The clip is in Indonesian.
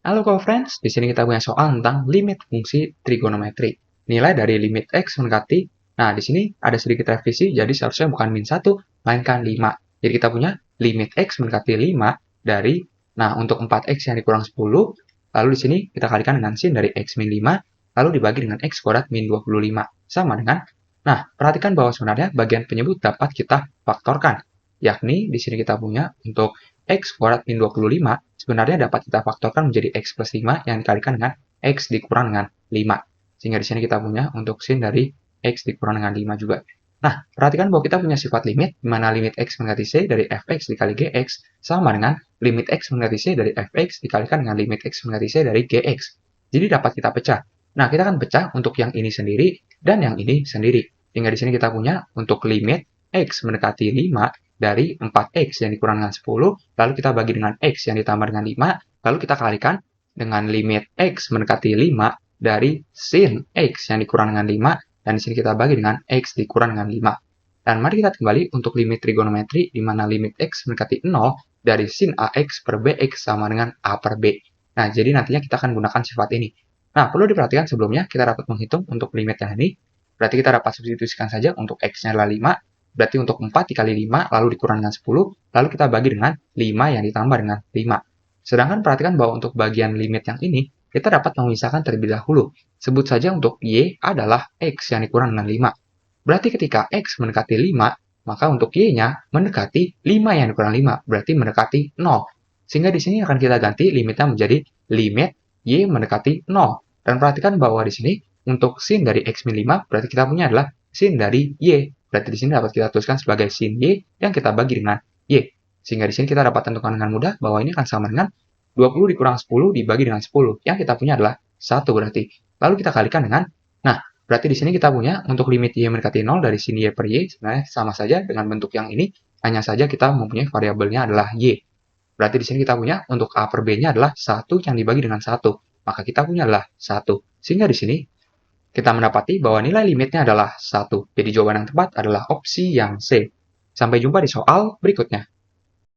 Halo co-friends, di sini kita punya soal tentang limit fungsi trigonometri. Nilai dari limit x mendekati, nah di sini ada sedikit revisi, jadi seharusnya bukan min 1, melainkan 5. Jadi kita punya limit x mendekati 5 dari, nah untuk 4x yang dikurang 10, lalu di sini kita kalikan dengan sin dari x min 5, lalu dibagi dengan x kuadrat min 25. Sama dengan, nah perhatikan bahwa sebenarnya bagian penyebut dapat kita faktorkan. Yakni di sini kita punya untuk x kuadrat min 25 sebenarnya dapat kita faktorkan menjadi x plus 5 yang dikalikan dengan x dikurang dengan 5. Sehingga di sini kita punya untuk sin dari x dikurang dengan 5 juga. Nah, perhatikan bahwa kita punya sifat limit, di mana limit x mendekati c dari fx dikali gx sama dengan limit x mendekati c dari fx dikalikan dengan limit x mendekati c dari gx. Jadi dapat kita pecah. Nah, kita akan pecah untuk yang ini sendiri dan yang ini sendiri. Sehingga di sini kita punya untuk limit x mendekati 5 dari 4x yang dikurang dengan 10, lalu kita bagi dengan x yang ditambah dengan 5, lalu kita kalikan dengan limit x mendekati 5 dari sin x yang dikurang dengan 5, dan di sini kita bagi dengan x dikurang dengan 5. Dan mari kita kembali untuk limit trigonometri, di mana limit x mendekati 0 dari sin ax per bx sama dengan a per b. Nah, jadi nantinya kita akan gunakan sifat ini. Nah, perlu diperhatikan sebelumnya kita dapat menghitung untuk limitnya ini. Berarti kita dapat substitusikan saja untuk x-nya adalah 5, berarti untuk 4 dikali 5, lalu dikurang dengan 10, lalu kita bagi dengan 5 yang ditambah dengan 5. Sedangkan perhatikan bahwa untuk bagian limit yang ini, kita dapat memisahkan terlebih dahulu. Sebut saja untuk y adalah x yang dikurang dengan 5. Berarti ketika x mendekati 5, maka untuk y-nya mendekati 5 yang dikurang 5, berarti mendekati 0. Sehingga di sini akan kita ganti limitnya menjadi limit y mendekati 0. Dan perhatikan bahwa di sini untuk sin dari x min 5, berarti kita punya adalah sin dari y. Berarti di sini dapat kita tuliskan sebagai sin y yang kita bagi dengan y. Sehingga di sini kita dapat tentukan dengan mudah bahwa ini akan sama dengan 20 dikurang 10 dibagi dengan 10. Yang kita punya adalah 1 berarti. Lalu kita kalikan dengan, nah berarti di sini kita punya untuk limit y mendekati 0 dari sin y per y sebenarnya sama saja dengan bentuk yang ini. Hanya saja kita mempunyai variabelnya adalah y. Berarti di sini kita punya untuk a per b-nya adalah 1 yang dibagi dengan 1. Maka kita punya adalah 1. Sehingga di sini kita mendapati bahwa nilai limitnya adalah 1. Jadi jawaban yang tepat adalah opsi yang C. Sampai jumpa di soal berikutnya.